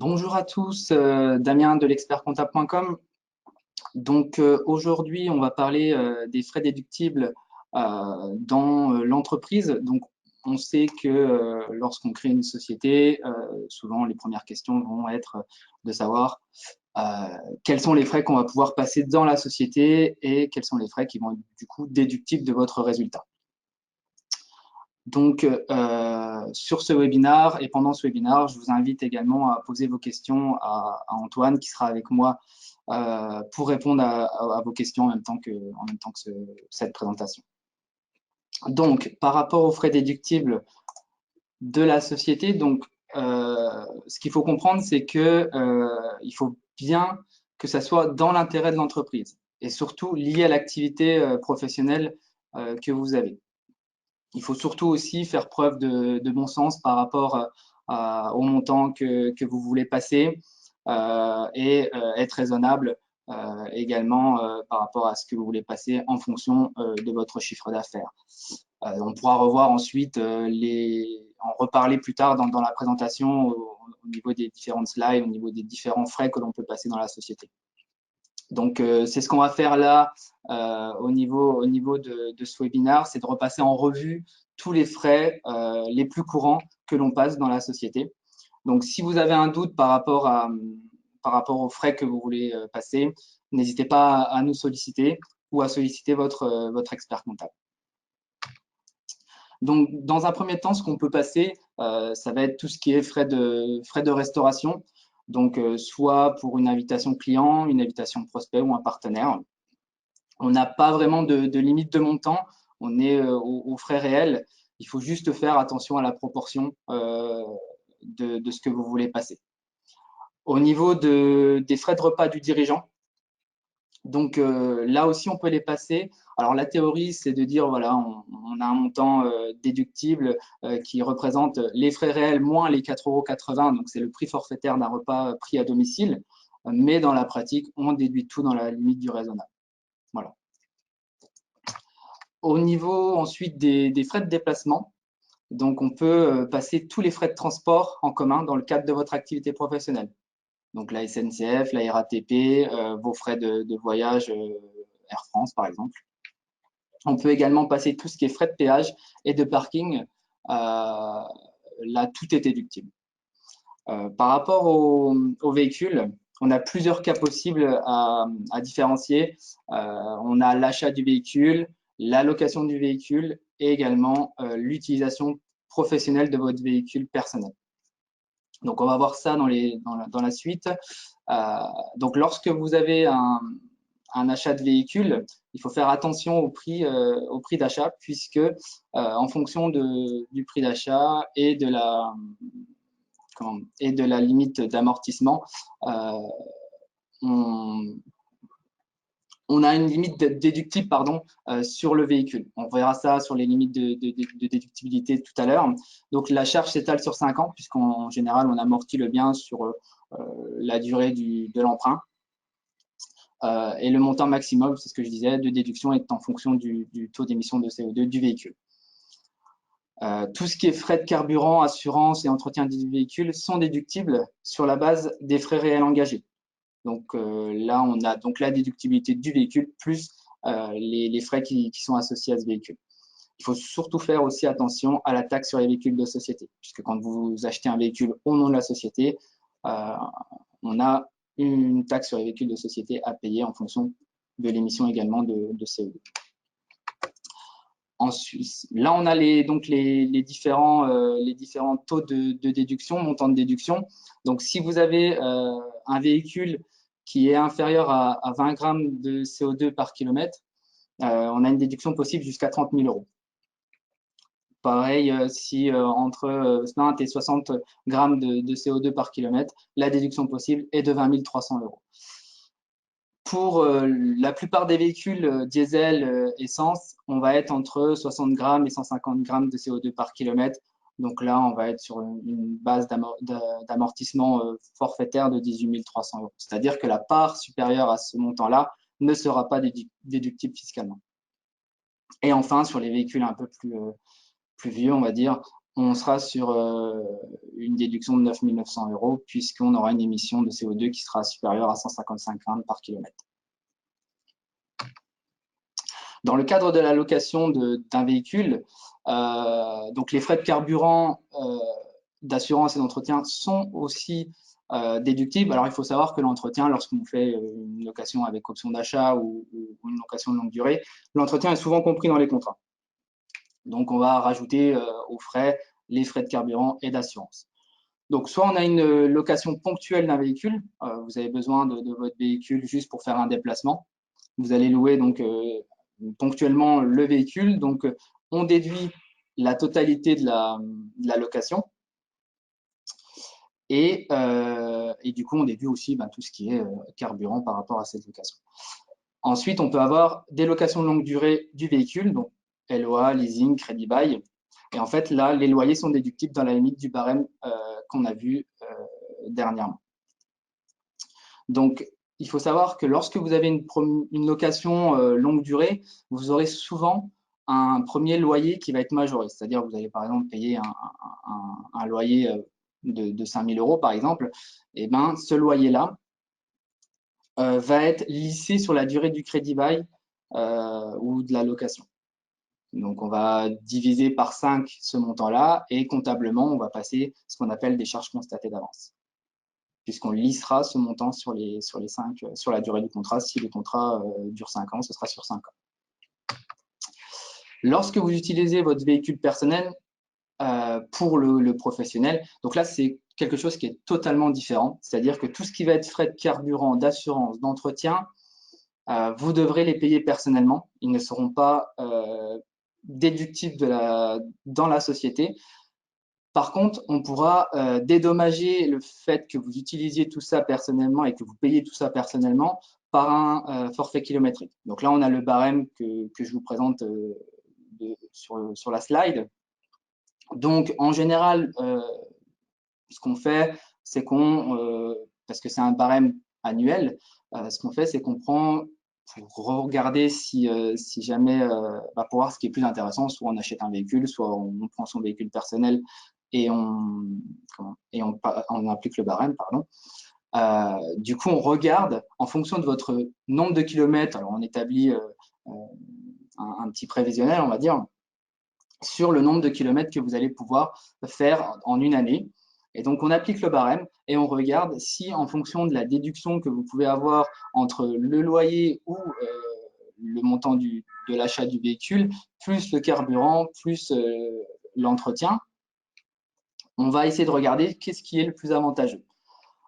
Bonjour à tous, Damien de l'expertcomptable.com. Donc aujourd'hui, on va parler des frais déductibles dans l'entreprise. Donc on sait que lorsqu'on crée une société, souvent les premières questions vont être de savoir quels sont les frais qu'on va pouvoir passer dans la société et quels sont les frais qui vont être du coup déductibles de votre résultat. Donc, sur ce webinaire et pendant ce webinaire, je vous invite également à poser vos questions à Antoine qui sera avec moi pour répondre à vos questions en même temps que cette présentation. Donc, par rapport aux frais déductibles de la société, donc, ce qu'il faut comprendre, c'est que il faut bien que ça soit dans l'intérêt de l'entreprise et surtout lié à l'activité professionnelle que vous avez. Il faut surtout aussi faire preuve de bon sens par rapport au montant que vous voulez passer et être raisonnable également par rapport à ce que vous voulez passer en fonction de votre chiffre d'affaires. On pourra revoir ensuite en reparler plus tard dans la présentation au niveau des différentes slides, au niveau des différents frais que l'on peut passer dans la société. Donc, c'est ce qu'on va faire là au niveau de ce webinaire, c'est de repasser en revue tous les frais les plus courants que l'on passe dans la société. Donc, si vous avez un doute par rapport aux frais que vous voulez passer, n'hésitez pas à nous solliciter ou à solliciter votre expert comptable. Donc, dans un premier temps, ce qu'on peut passer, ça va être tout ce qui est frais de restauration. Donc, soit pour une invitation client, une invitation prospect ou un partenaire. On n'a pas vraiment de limite de montant, on est aux frais réels. Il faut juste faire attention à la proportion de ce que vous voulez passer. Au niveau des frais de repas du dirigeant, donc là aussi on peut les passer. Alors la théorie, c'est de dire voilà, on a un montant déductible qui représente les frais réels moins les 4,80 €, donc c'est le prix forfaitaire d'un repas pris à domicile. Mais dans la pratique, on déduit tout dans la limite du raisonnable. Voilà. Au niveau ensuite des frais de déplacement, donc on peut passer tous les frais de transport en commun dans le cadre de votre activité professionnelle. Donc la SNCF, la RATP, vos frais de voyage Air France par exemple. On peut également passer tout ce qui est frais de péage et de parking. Là, tout est déductible. Par rapport aux véhicules, on a plusieurs cas possibles à différencier. On a l'achat du véhicule, la location du véhicule et également l'utilisation professionnelle de votre véhicule personnel. Donc, on va voir ça dans la suite. Donc, lorsque vous avez un achat de véhicule, il faut faire attention au prix d'achat puisque en fonction du prix d'achat et de la limite d'amortissement, on a une limite déductible sur le véhicule. On verra ça sur les limites de déductibilité tout à l'heure. Donc, la charge s'étale sur 5 ans, puisqu'en général, on amortit le bien sur la durée de l'emprunt. Et le montant maximum, c'est ce que je disais, de déduction est en fonction du taux d'émission de CO2 du véhicule. Tout ce qui est frais de carburant, assurance et entretien du véhicule sont déductibles sur la base des frais réels engagés. Donc là, on a donc la déductibilité du véhicule plus les frais qui sont associés à ce véhicule. Il faut surtout faire aussi attention à la taxe sur les véhicules de société, puisque quand vous achetez un véhicule au nom de la société, on a une taxe sur les véhicules de société à payer en fonction de l'émission également de CO2. Ensuite, là, on a donc les différents taux de déduction, montants de déduction. Donc, si vous avez un véhicule qui est inférieur à 20 grammes de CO2 par kilomètre, on a une déduction possible jusqu'à 30 000 €. Pareil, si entre 20 et 60 grammes de CO2 par kilomètre, la déduction possible est de 20 300 €. Pour la plupart des véhicules diesel essence, on va être entre 60 grammes et 150 grammes de CO2 par kilomètre. Donc là, on va être sur une base d'amortissement forfaitaire de 18 300 €. C'est-à-dire que la part supérieure à ce montant-là ne sera pas déductible fiscalement. Et enfin, sur les véhicules un peu plus vieux, on va dire, on sera sur une déduction de 9 900 € puisqu'on aura une émission de CO2 qui sera supérieure à 155 grammes par kilomètre. Dans le cadre de la location d'un véhicule, donc les frais de carburant, d'assurance et d'entretien sont aussi déductibles. Alors, il faut savoir que l'entretien, lorsqu'on fait une location avec option d'achat ou une location de longue durée, l'entretien est souvent compris dans les contrats. Donc, on va rajouter aux frais les frais de carburant et d'assurance. Donc, soit on a une location ponctuelle d'un véhicule, vous avez besoin de votre véhicule juste pour faire un déplacement. Vous allez louer donc ponctuellement le véhicule. Donc, on déduit la totalité de la location. Et du coup, on déduit aussi tout ce qui est carburant par rapport à cette location. Ensuite, on peut avoir des locations de longue durée du véhicule, donc LOA, leasing, crédit bail. Et en fait, là, les loyers sont déductibles dans la limite du barème qu'on a vu dernièrement. Donc, il faut savoir que lorsque vous avez une location longue durée, vous aurez souvent un premier loyer qui va être majoré. C'est-à-dire, vous allez par exemple payer un loyer de 5 000 € par exemple. Et ben, ce loyer-là va être lissé sur la durée du crédit bail ou de la location. Donc, on va diviser par 5 ce montant-là et comptablement, on va passer ce qu'on appelle des charges constatées d'avance, puisqu'on lissera ce montant sur la durée du contrat. Si le contrat dure 5 ans, ce sera sur 5 ans. Lorsque vous utilisez votre véhicule personnel pour le professionnel, donc là, c'est quelque chose qui est totalement différent. C'est-à-dire que tout ce qui va être frais de carburant, d'assurance, d'entretien, vous devrez les payer personnellement. Ils ne seront pas déductibles dans la société. Par contre, on pourra dédommager le fait que vous utilisiez tout ça personnellement et que vous payez tout ça personnellement par un forfait kilométrique. Donc là, on a le barème que je vous présente sur la slide. Donc, en général, ce qu'on fait, c'est parce que c'est un barème annuel, ce qu'on fait, c'est qu'on prend pour regarder si jamais, pour voir ce qui est plus intéressant, soit on achète un véhicule, soit on prend son véhicule personnel et on applique le barème, pardon. Du coup, on regarde en fonction de votre nombre de kilomètres, alors on établit un petit prévisionnel, on va dire, sur le nombre de kilomètres que vous allez pouvoir faire en une année. Et donc, on applique le barème et on regarde si, en fonction de la déduction que vous pouvez avoir entre le loyer ou le montant de l'achat du véhicule, plus le carburant, plus l'entretien, on va essayer de regarder qu'est-ce qui est le plus avantageux.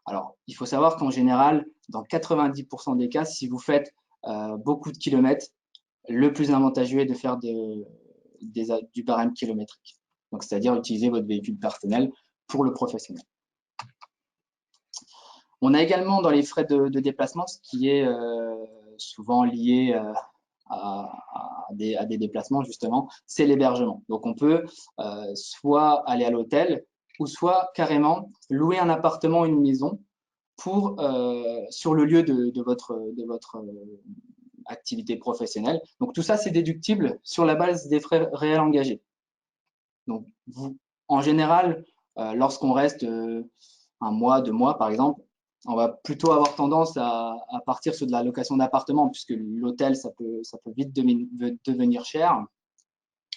Alors, il faut savoir qu'en général, dans 90% des cas, si vous faites beaucoup de kilomètres, le plus avantageux est de faire du barème kilométrique. Donc, c'est-à-dire utiliser votre véhicule personnel pour le professionnel. On a également dans les frais de déplacement, ce qui est souvent lié à des déplacements, justement, c'est l'hébergement. Donc, on peut soit aller à l'hôtel ou soit carrément louer un appartement ou une maison sur le lieu de votre activité professionnelle. Donc, tout ça, c'est déductible sur la base des frais réels engagés. Donc, en général, lorsqu'on reste un mois, 2 mois, par exemple, on va plutôt avoir tendance à partir sur de la location d'appartement, puisque l'hôtel, ça peut vite devenir cher.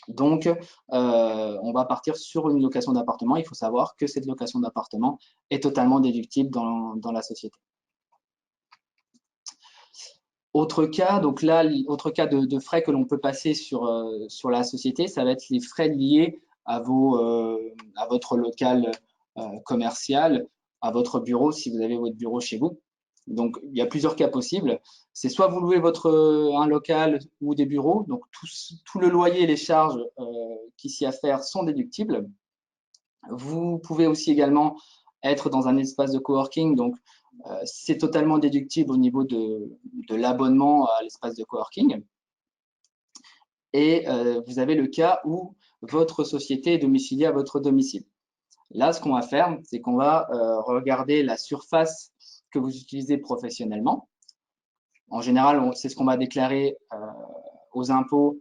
Donc, on va partir sur une location d'appartement. Il faut savoir que cette location d'appartement est totalement déductible dans la société. Autre cas, donc là, autre cas de frais que l'on peut passer sur la société, ça va être les frais liés à votre local commercial, à votre bureau, si vous avez votre bureau chez vous. Donc, il y a plusieurs cas possibles. C'est soit vous louez un local ou des bureaux, donc tout le loyer et les charges qui s'y affairent sont déductibles. Vous pouvez aussi également être dans un espace de coworking, donc c'est totalement déductible au niveau de l'abonnement à l'espace de coworking. Et vous avez le cas où votre société est domiciliée à votre domicile. Là, ce qu'on va faire, c'est qu'on va regarder la surface que vous utilisez professionnellement. En général, c'est ce qu'on va déclarer aux impôts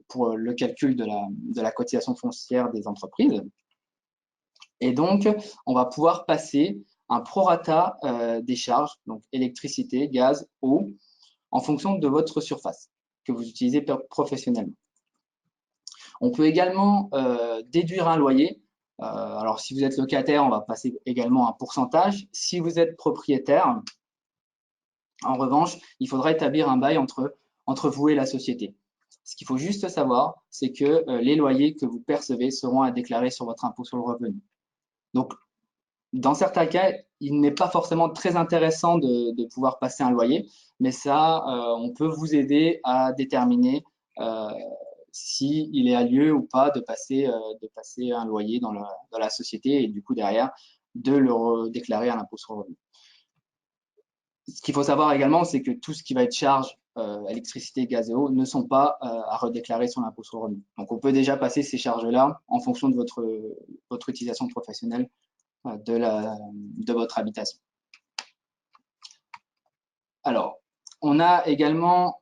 pour le calcul de la cotisation foncière des entreprises. Et donc, on va pouvoir passer un prorata des charges, donc électricité, gaz, eau, en fonction de votre surface que vous utilisez professionnellement. On peut également déduire un loyer. Alors, si vous êtes locataire, on va passer également un pourcentage. Si vous êtes propriétaire, en revanche, il faudra établir un bail entre vous et la société. Ce qu'il faut juste savoir, c'est que les loyers que vous percevez seront à déclarer sur votre impôt sur le revenu. Donc, dans certains cas, il n'est pas forcément très intéressant de pouvoir passer un loyer, mais ça, on peut vous aider à déterminer s'il est à lieu ou pas de passer un loyer dans la société et du coup derrière de le déclarer à l'impôt sur le revenu. Ce qu'il faut savoir également, c'est que tout ce qui va être charge, électricité, gaz et eau, ne sont pas à redéclarer sur l'impôt sur le revenu. Donc, on peut déjà passer ces charges-là en fonction de votre utilisation professionnelle de votre habitation. Alors, on a également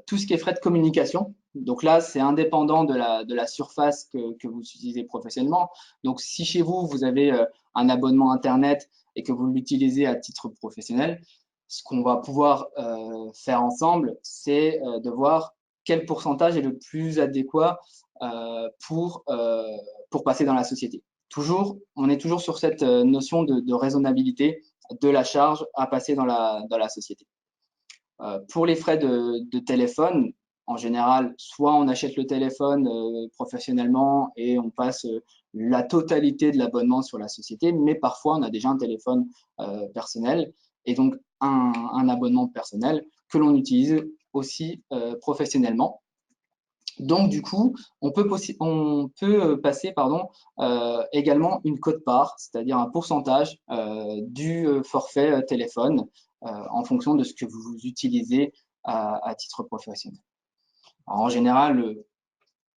tout ce qui est frais de communication. Donc là, c'est indépendant de la surface que vous utilisez professionnellement. Donc, si chez vous, vous avez un abonnement Internet et que vous l'utilisez à titre professionnel, ce qu'on va pouvoir faire ensemble, c'est de voir quel pourcentage est le plus adéquat pour passer dans la société. On est toujours sur cette notion de raisonnabilité de la charge à passer dans la société. Pour les frais de téléphone, en général, soit on achète le téléphone professionnellement et on passe la totalité de l'abonnement sur la société, mais parfois on a déjà un téléphone personnel et donc un abonnement personnel que l'on utilise aussi professionnellement. Donc, du coup, on peut passer également une quote-part, c'est-à-dire un pourcentage du forfait téléphone en fonction de ce que vous utilisez à titre professionnel. Alors, en général,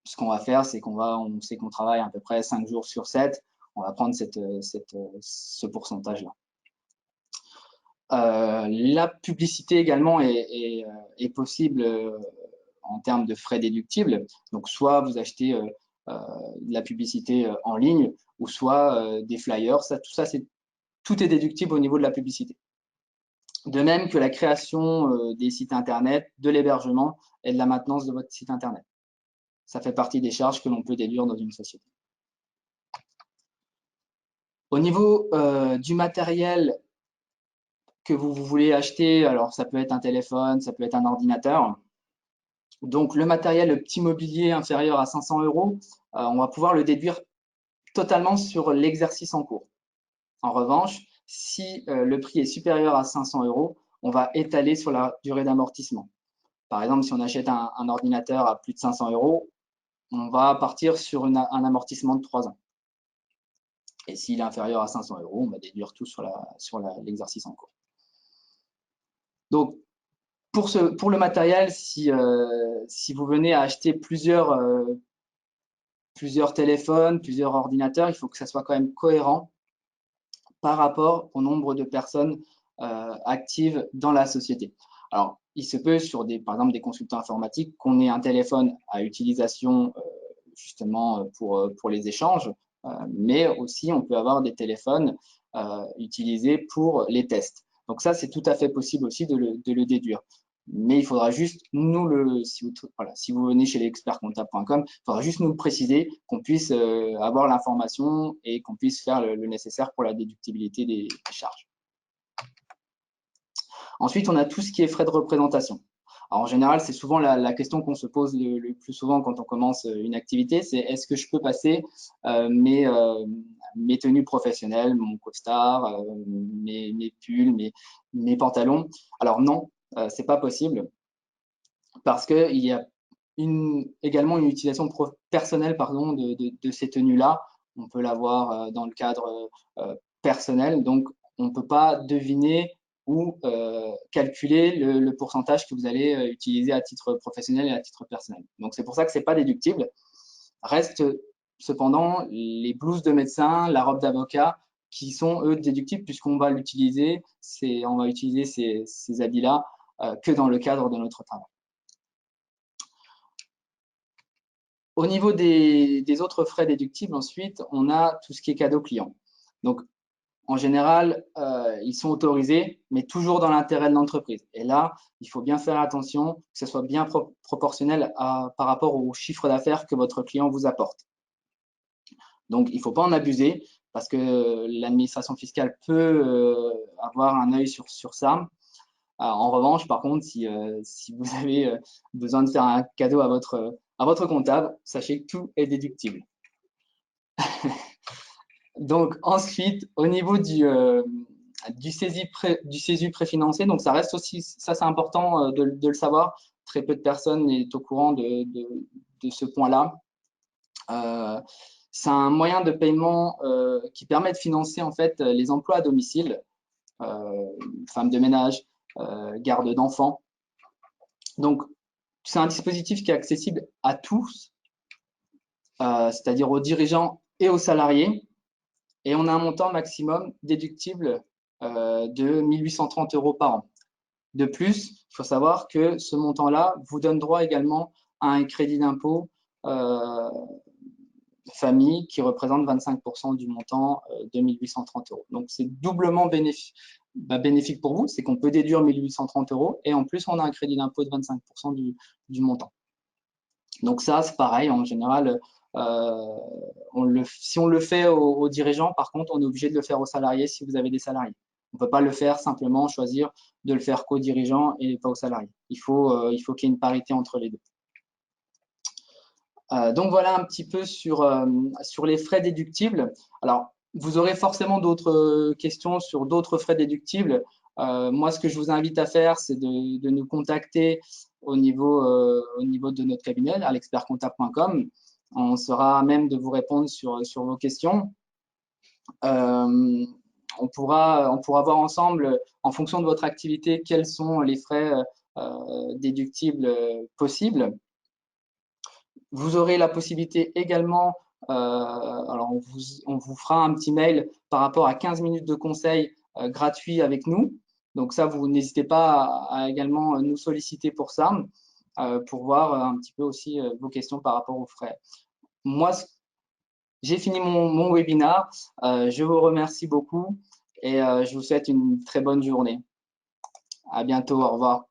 ce qu'on va faire, c'est on sait qu'on travaille à peu près 5 jours sur 7, on va prendre ce pourcentage-là. La publicité également est possible en termes de frais déductibles. Donc, soit vous achetez de la publicité en ligne ou soit des flyers. Tout est déductible au niveau de la publicité. De même que la création des sites Internet, de l'hébergement et de la maintenance de votre site Internet. Ça fait partie des charges que l'on peut déduire dans une société. Au niveau du matériel que vous voulez acheter, alors ça peut être un téléphone, ça peut être un ordinateur. Donc, le matériel, le petit mobilier inférieur à 500 €, on va pouvoir le déduire totalement sur l'exercice en cours. En revanche, si le prix est supérieur à 500 €, on va étaler sur la durée d'amortissement. Par exemple, si on achète un ordinateur à plus de 500 €, on va partir sur un amortissement de 3 ans. Et s'il est inférieur à 500 €, on va déduire tout sur l'exercice en cours. Donc, pour le matériel, si vous venez à acheter plusieurs téléphones, plusieurs ordinateurs, il faut que ça soit quand même cohérent par rapport au nombre de personnes actives dans la société. Alors, il se peut par exemple, des consultants informatiques qu'on ait un téléphone à utilisation justement pour les échanges, mais aussi on peut avoir des téléphones utilisés pour les tests. Donc ça, c'est tout à fait possible aussi de le déduire. Mais il faudra juste si vous venez chez l'expertcomptable.com, il faudra juste nous le préciser, qu'on puisse avoir l'information et qu'on puisse faire le nécessaire pour la déductibilité des charges. Ensuite, on a tout ce qui est frais de représentation. Alors, en général, c'est souvent la question qu'on se pose le plus souvent quand on commence une activité, c'est est-ce que je peux passer mes tenues professionnelles, mon costard, mes pulls, mes pantalons? Alors non, c'est pas possible parce qu'il y a également une utilisation personnelle de ces tenues-là. On peut l'avoir dans le cadre personnel, donc on ne peut pas deviner ou calculer le pourcentage que vous allez utiliser à titre professionnel et à titre personnel. Donc, c'est pour ça que ce n'est pas déductible. Reste cependant les blouses de médecin, la robe d'avocat, qui sont, eux, déductibles puisqu'on va utiliser ces habits-là que dans le cadre de notre travail. Au niveau des autres frais déductibles, ensuite, on a tout ce qui est cadeau client. Donc, en général, ils sont autorisés, mais toujours dans l'intérêt de l'entreprise. Et là, il faut bien faire attention que ce soit bien proportionnel par rapport au chiffre d'affaires que votre client vous apporte. Donc, il ne faut pas en abuser parce que l'administration fiscale peut avoir un œil sur ça. En revanche, par contre, si vous avez besoin de faire un cadeau à votre comptable, sachez que tout est déductible. Donc ensuite, au niveau du CESU préfinancé, donc ça reste aussi, ça c'est important de le savoir. Très peu de personnes est au courant de ce point-là. C'est un moyen de paiement qui permet de financer en fait les emplois à domicile, femmes de ménage, garde d'enfants. Donc c'est un dispositif qui est accessible à tous, c'est-à-dire aux dirigeants et aux salariés. Et on a un montant maximum déductible de 1 830 € par an. De plus, il faut savoir que ce montant-là vous donne droit également à un crédit d'impôt famille qui représente 25% du montant de 1 830 €. Donc, c'est doublement bénéfique pour vous, c'est qu'on peut déduire 1 830 € et en plus, on a un crédit d'impôt de 25% du montant. Donc ça, c'est pareil, en général, si on le fait aux dirigeants, par contre, on est obligé de le faire aux salariés si vous avez des salariés. On ne peut pas le faire simplement choisir de le faire qu'aux dirigeants et pas aux salariés. Il faut qu'il y ait une parité entre les deux. Donc voilà un petit peu sur les frais déductibles. Alors, vous aurez forcément d'autres questions sur d'autres frais déductibles. Moi, ce que je vous invite à faire, c'est de nous contacter au niveau de notre cabinet, à l'expertcomptable.com. On sera à même de vous répondre sur vos questions. On pourra voir ensemble, en fonction de votre activité, quels sont les frais déductibles possibles. Vous aurez la possibilité également, alors on vous fera un petit mail par rapport à 15 minutes de conseil gratuits avec nous. Donc ça, vous n'hésitez pas à également nous solliciter pour ça, pour voir un petit peu aussi vos questions par rapport aux frais. Moi, j'ai fini mon webinaire. Je vous remercie beaucoup et je vous souhaite une très bonne journée. À bientôt, au revoir.